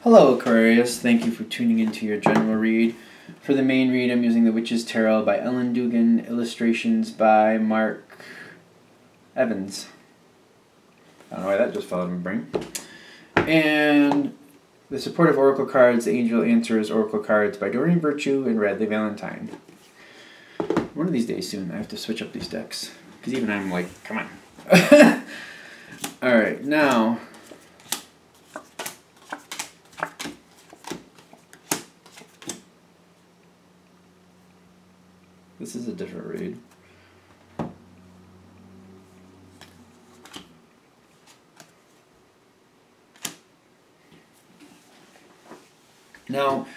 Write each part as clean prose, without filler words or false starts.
Hello Aquarius, thank you for tuning into your general read. For the main read, I'm using The Witch's Tarot by Ellen Dugan, illustrations by Mark Evans. I don't know why that just fell out of my brain. And the supportive oracle cards, the Angel Answers Oracle cards by Doreen Virtue and Radley Valentine. One of these days soon, I have to switch up these decks. Because even I'm like, come on. Alright, now... This is a different read. Now,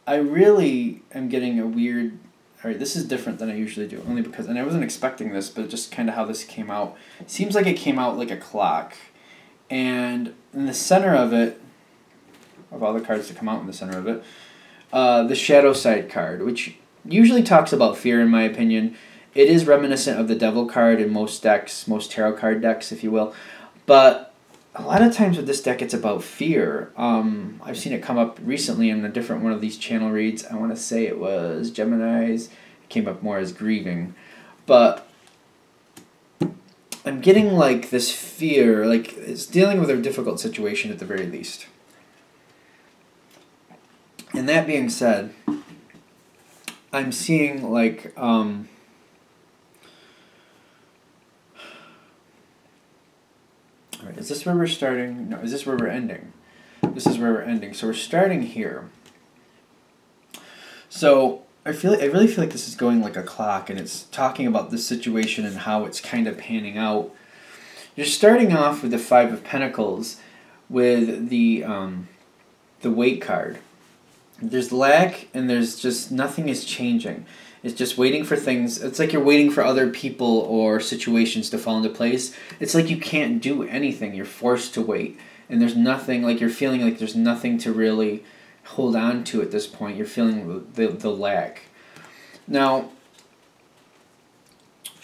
I really am getting a weird... Alright, this is different than I usually do, only because... And I wasn't expecting this, but just kind of how this came out. It seems like it came out like a clock. And in the center of it, of all the cards to come out in the center of it, the Shadow Side card, which usually talks about fear in my opinion. It is reminiscent of the Devil card in most decks, most tarot card decks, if you will. But a lot of times with this deck, it's about fear. I've seen it come up recently in a different one of these channel reads. I want to say it was Gemini's. It came up more as grieving. But I'm getting like this fear, like it's dealing with a difficult situation at the very least. And that being said, I'm seeing like alright, is this where we're starting? No, is this where we're ending? This is where we're ending. So we're starting here. So I really feel like this is going like a clock, and it's talking about the situation and how it's kind of panning out. You're starting off with the Five of Pentacles with the Wait card. There's lack, and there's just nothing is changing. It's just waiting for things. It's like you're waiting for other people or situations to fall into place. It's like you can't do anything. You're forced to wait. And there's nothing, like you're feeling like there's nothing to really hold on to at this point. You're feeling the lack. Now,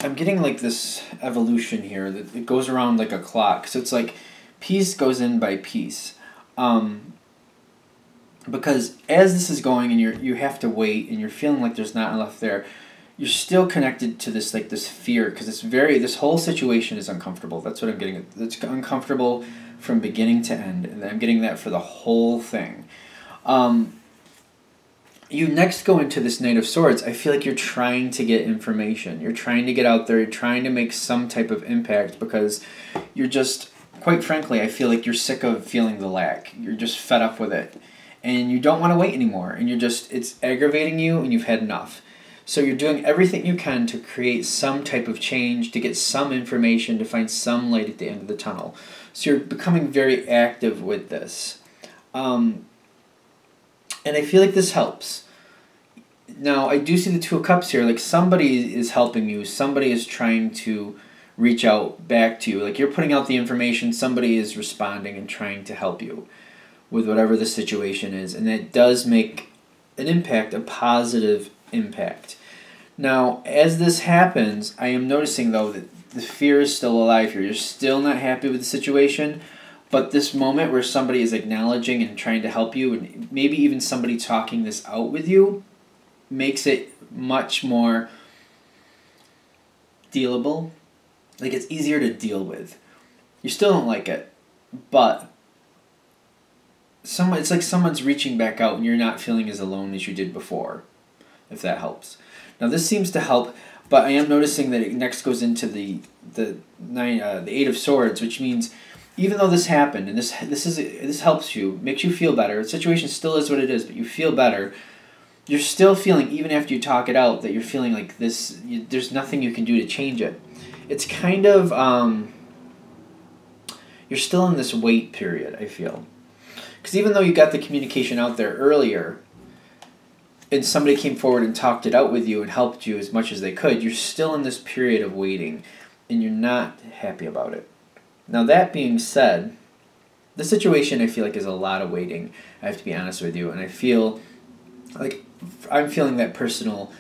I'm getting like this evolution here that it goes around like a clock. So it's like piece goes in by piece. Because as this is going and you have to wait and you're feeling like there's not enough there, you're still connected to this like this fear, because this whole situation is uncomfortable. That's what I'm getting. It's uncomfortable from beginning to end, and I'm getting that for the whole thing. You next go into this Knight of Swords. I feel like you're trying to get information. You're trying to get out there. You're trying to make some type of impact, because you're just, quite frankly, I feel like you're sick of feeling the lack. You're just fed up with it. And you don't want to wait anymore, and it's aggravating you, and you've had enough. So you're doing everything you can to create some type of change, to get some information, to find some light at the end of the tunnel. So you're becoming very active with this. And I feel like this helps. Now, I do see the Two of Cups here. Like, somebody is helping you. Somebody is trying to reach out back to you. Like, you're putting out the information. Somebody is responding and trying to help you with whatever the situation is, and that does make an impact, a positive impact. Now, as this happens, I am noticing, though, that the fear is still alive here. You're still not happy with the situation, but this moment where somebody is acknowledging and trying to help you, and maybe even somebody talking this out with you, makes it much more dealable. Like, it's easier to deal with. You still don't like it, but it's like someone's reaching back out and you're not feeling as alone as you did before, if that helps. Now this seems to help, but I am noticing that it next goes into the Eight of Swords, which means even though this happened and this helps you, makes you feel better. The situation still is what it is, but you feel better. You're still feeling, even after you talk it out, that you're feeling like this. There's nothing you can do to change it. It's kind of you're still in this wait period, I feel. Because even though you got the communication out there earlier, and somebody came forward and talked it out with you and helped you as much as they could, you're still in this period of waiting, and you're not happy about it. Now, that being said, the situation, I feel like, is a lot of waiting. I have to be honest with you, and I feel like I'm feeling that personal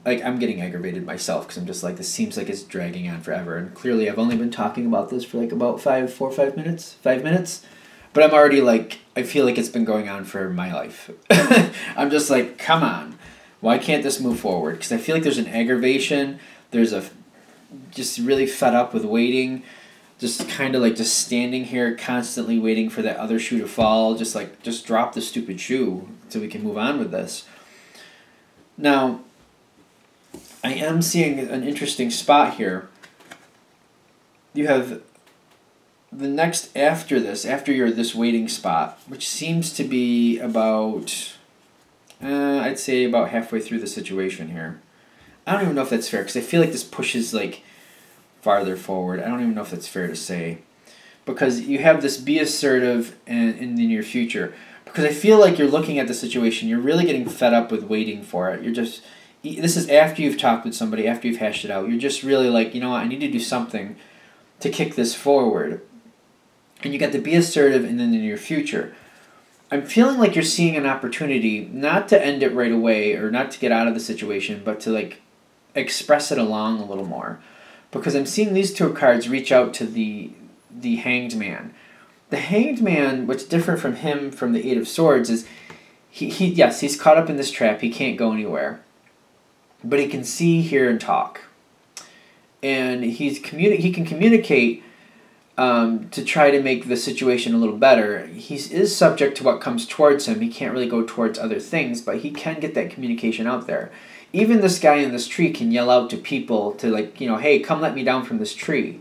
like, I'm getting aggravated myself because I'm just like, this seems like it's dragging on forever. And clearly I've only been talking about this for like about 5 minutes, 5 minutes. But I'm already like, I feel like it's been going on for my life. I'm just like, come on. Why can't this move forward? Because I feel like there's an aggravation. There's a just really fed up with waiting. Just kind of like just standing here constantly waiting for that other shoe to fall. Just like, just drop the stupid shoe so we can move on with this. Now, I am seeing an interesting spot here. You have the next after this, after you're this waiting spot, which seems to be about, I'd say about halfway through the situation here. I don't even know if that's fair, because I feel like this pushes like farther forward. I don't even know if that's fair to say. Because you have this be assertive in the near future. Because I feel like you're looking at the situation, you're really getting fed up with waiting for it. You're just, this is after you've talked with somebody, after you've hashed it out. You're just really like, you know what, I need to do something to kick this forward. And you got to be assertive in the near future. I'm feeling like you're seeing an opportunity not to end it right away or not to get out of the situation, but to like express it along a little more. Because I'm seeing these two cards reach out to the Hanged Man. The Hanged Man, what's different from him from the Eight of Swords is yes, he's caught up in this trap. He can't go anywhere. But he can see, hear, and talk. And he can communicate to try to make the situation a little better. He is subject to what comes towards him. He can't really go towards other things, but he can get that communication out there. Even this guy in this tree can yell out to people to like, you know, hey, come let me down from this tree.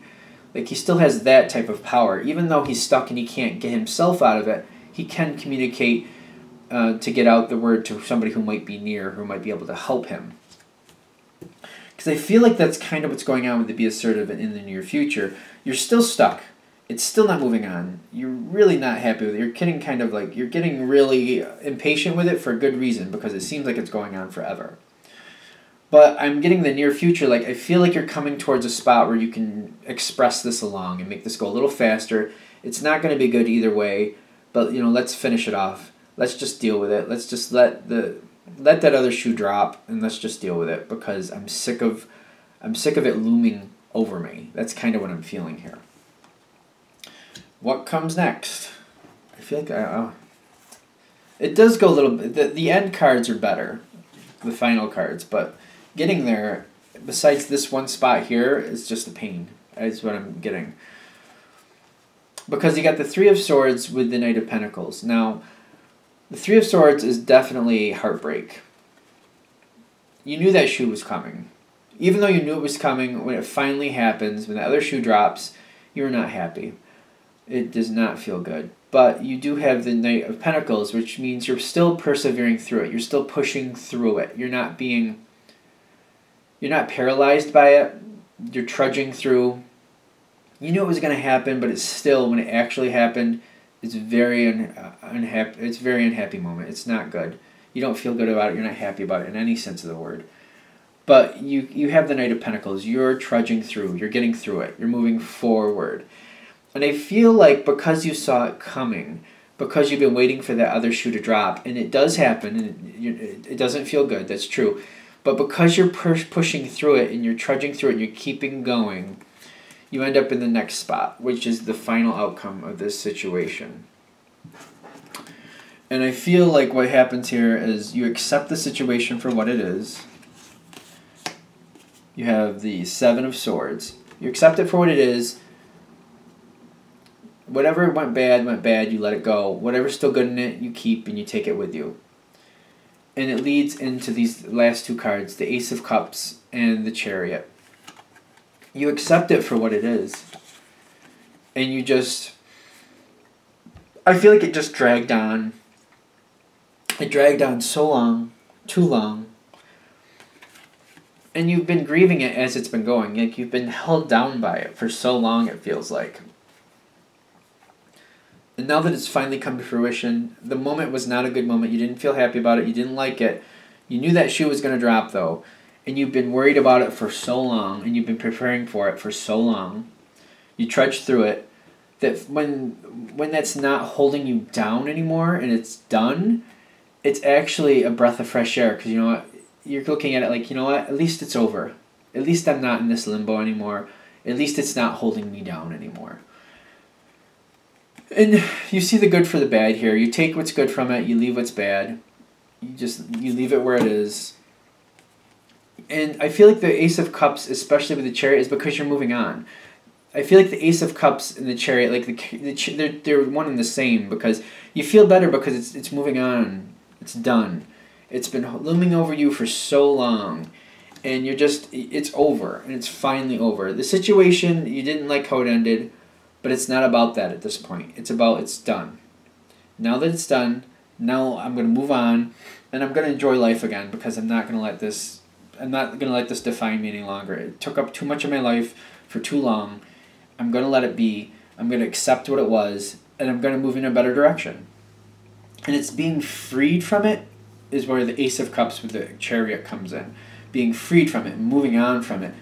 Like, he still has that type of power. Even though he's stuck and he can't get himself out of it, he can communicate to get out the word to somebody who might be near, who might be able to help him. Because I feel like that's kind of what's going on with the be assertive in the near future. You're still stuck. It's still not moving on. You're really not happy with it. You're getting kind of like, you're getting really impatient with it for a good reason, because it seems like it's going on forever. But I'm getting the near future, like, I feel like you're coming towards a spot where you can express this along and make this go a little faster. It's not going to be good either way, but, you know, let's finish it off. Let's just deal with it. Let's just let that other shoe drop, and let's just deal with it, because I'm sick of it looming over me. That's kind of what I'm feeling here. What comes next? I feel like it does go a little bit. The end cards are better, the final cards, but getting there, besides this one spot here, is just a pain. That's what I'm getting. Because you got the Three of Swords with the Knight of Pentacles. Now, the Three of Swords is definitely heartbreak. You knew that shoe was coming. Even though you knew it was coming, when it finally happens, when the other shoe drops, you're not happy. It does not feel good. But you do have the Knight of Pentacles, which means you're still persevering through it. You're still pushing through it. You're not paralyzed by it. You're trudging through. You knew it was going to happen, but it's still, when it actually happened, it's very unhappy. It's a very unhappy moment. It's not good. You don't feel good about it. You're not happy about it in any sense of the word. But you have the Knight of Pentacles. You're trudging through. You're getting through it. You're moving forward. And I feel like because you saw it coming, because you've been waiting for that other shoe to drop, and it does happen, and it doesn't feel good, that's true, but because you're pushing through it, and you're trudging through it, and you're keeping going, you end up in the next spot, which is the final outcome of this situation. And I feel like what happens here is you accept the situation for what it is. You have the Seven of Swords. You accept it for what it is. Whatever went bad, you let it go. Whatever's still good in it, you keep and you take it with you. And it leads into these last two cards, the Ace of Cups and the Chariot. You accept it for what it is. And you just, I feel like it just dragged on. It dragged on so long, too long. And you've been grieving it as it's been going. Like, you've been held down by it for so long, it feels like. And now that it's finally come to fruition, the moment was not a good moment. You didn't feel happy about it. You didn't like it. You knew that shoe was going to drop, though. And you've been worried about it for so long, and you've been preparing for it for so long. You trudged through it. That when that's not holding you down anymore and it's done, it's actually a breath of fresh air. Because you know what? you're looking at it like, you know what, at least it's over. At least I'm not in this limbo anymore. At least it's not holding me down anymore. And you see the good for the bad here. You take what's good from it, you leave what's bad. You leave it where it is. And I feel like the Ace of Cups, especially with the Chariot, is because you're moving on. I feel like the Ace of Cups and the Chariot, like they're one and the same, because you feel better because it's moving on. It's done. It's been looming over you for so long, and it's over, and it's finally over. The situation, you didn't like how it ended, but it's not about that at this point. It's about it's done. Now that it's done, now I'm going to move on, and I'm going to enjoy life again, because I'm not going to let this define me any longer. It took up too much of my life for too long. I'm going to let it be. I'm going to accept what it was, and I'm going to move in a better direction. And it's being freed from it is where the Ace of Cups with the Chariot comes in. Being freed from it, moving on from it,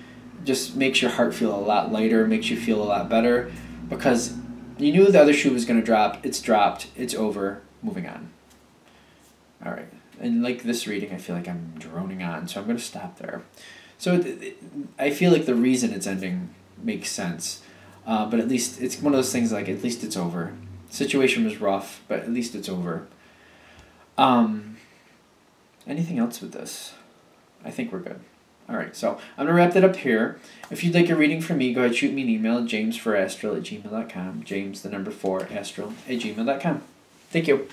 just makes your heart feel a lot lighter, makes you feel a lot better, because you knew the other shoe was going to drop. It's dropped. It's over. Moving on. All right. And like this reading, I feel like I'm droning on, so I'm going to stop there. So I feel like the reason it's ending makes sense. But at least it's one of those things like, at least it's over. The situation was rough, but at least it's over. Anything else with this? I think we're good. All right, so I'm going to wrap that up here. If you'd like a reading from me, go ahead, shoot me an email at jamesforastral@gmail.com. James, the number 4, astral@gmail.com. Thank you.